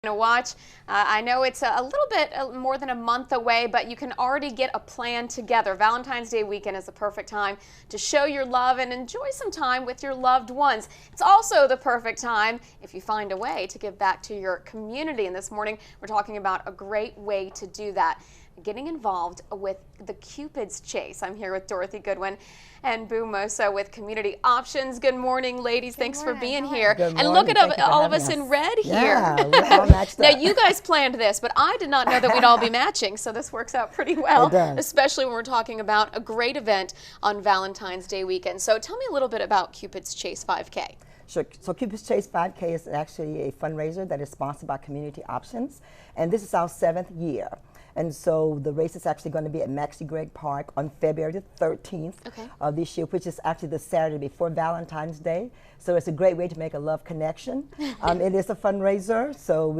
To watch. I know it's a little bit more than a month away, but you can already get a plan together. Valentine's Day weekend is the perfect time to show your love and enjoy some time with your loved ones. It's also the perfect time if you find a way to give back to your community. And this morning we're talking about a great way to do that. Getting involved with the Cupids Chase. I'm here with Dorothy Goodwin and Boo Mosa with Community Options. Good morning, ladies. Thanks for being here. And look at all of us in red here. Yeah, we're all matched Now, up. you guys planned this, but I did not know that we'd all be matching, so this works out pretty well, It does. especially when we're talking about a great event on Valentine's Day weekend. So tell me a little bit about Cupids Chase 5K. Sure. So Cupids Chase 5K is actually a fundraiser that is sponsored by Community Options, and this is our 7th year. And so the race is actually going to be at Maxie Gregg Park on February the 13th of this year, which is actually the Saturday before Valentine's Day. So it's a great way to make a love connection. It is a fundraiser, so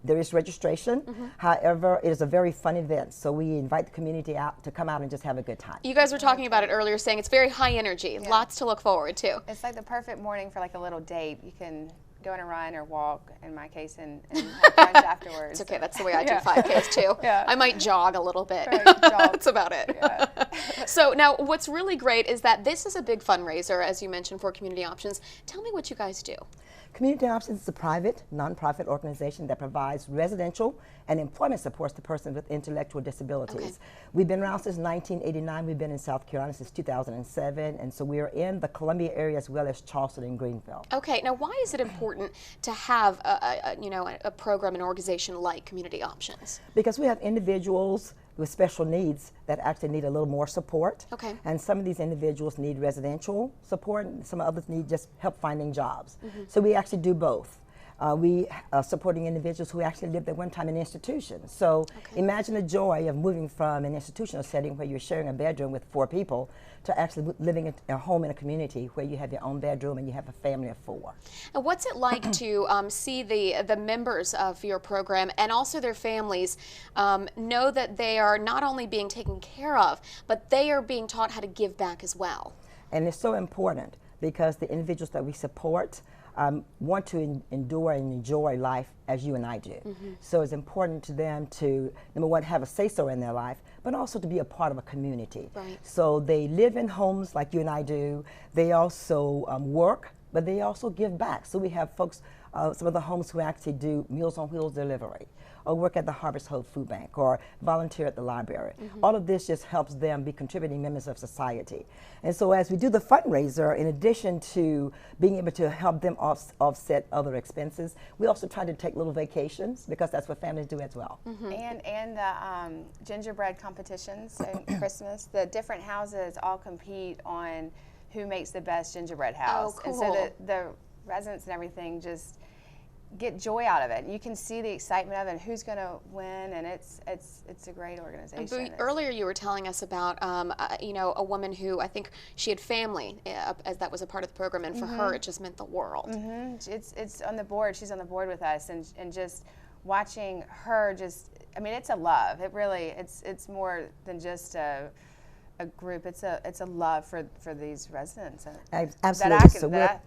there is registration. However, it is a very fun event, so we invite the community out to come out and just have a good time. You guys were talking about it earlier, saying it's very high energy, lots to look forward to. It's like the perfect morning for like a little date. You can go on a run or walk, in my case, and have brunch afterwards. It's okay, that's the way I do 5Ks too. I might jog a little bit. Right, jog. That's about it. So now what's really great is that this is a big fundraiser, as you mentioned, for Community Options. Tell me what you guys do. Community Options is a private, nonprofit organization that provides residential and employment supports to persons with intellectual disabilities. We've been around since 1989. We've been in South Carolina since 2007, and so we are in the Columbia area as well as Charleston and Greenville. Okay, now why is it important to have a program, an organization like Community Options? Because we have individuals with special needs that actually need a little more support. And some of these individuals need residential support, and some others need just help finding jobs. So we actually do both. We are supporting individuals who actually lived at one time in institutions. So imagine the joy of moving from an institutional setting where you're sharing a bedroom with 4 people to actually living in a home in a community where you have your own bedroom and you have a family of 4. And what's it like to see the members of your program and also their families know that they are not only being taken care of, but they are being taught how to give back as well? And it's so important because the individuals that we support want to endure and enjoy life as you and I do. So it's important to them to, number one, have a say-so in their life, but also to be a part of a community. So they live in homes like you and I do. They also work, but they also give back. So we have folks, some of the homes who actually do Meals on Wheels delivery, or work at the Harvest Hope Food Bank, or volunteer at the library. All of this just helps them be contributing members of society. And so as we do the fundraiser, in addition to being able to help them offset other expenses, we also try to take little vacations because that's what families do as well. And the gingerbread competitions at Christmas, the different houses all compete on who makes the best gingerbread house. And so the residents and everything just get joy out of it. You can see the excitement of it and who's going to win, and it's a great organization. Earlier you were telling us about a woman who I think she had family as that was a part of the program, and for her it just meant the world. It's on the board. She's on the board with us, and just watching her I mean, it's a love. It really it's more than just a group. It's a love for these residents. Absolutely.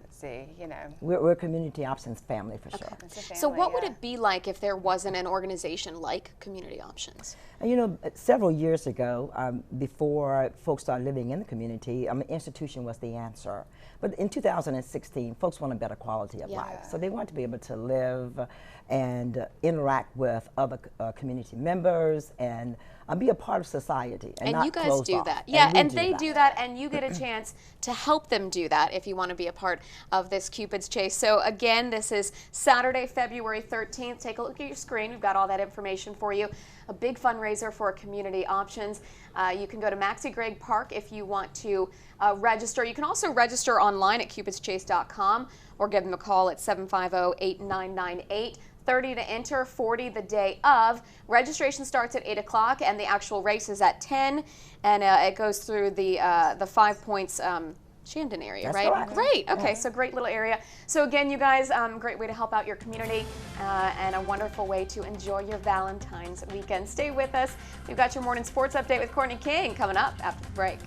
We're a Community Options family for sure. So what would it be like if there wasn't an organization like Community Options? And you know, several years ago, before folks started living in the community, institution was the answer. But in 2016, folks want a better quality of life. So they want to be able to live and interact with other community members and be a part of society. And you guys do that. And they do that, and you get a chance to help them do that if you want to be a part of this Cupids Chase. So again, this is Saturday, February 13th. Take a look at your screen. We've got all that information for you. A big fundraiser for Community Options. You can go to Maxie Gregg Park if you want to register. You can also register online at cupidschase.com or give them a call at 750-8998. 30 to enter, 40 the day of. Registration starts at 8 o'clock and the actual race is at 10, and it goes through the 5 Points Shandon area, right? Great. Okay, so great little area. So again, you guys, great way to help out your community and a wonderful way to enjoy your Valentine's weekend. Stay with us. We've got your morning sports update with Courtney King coming up after the break.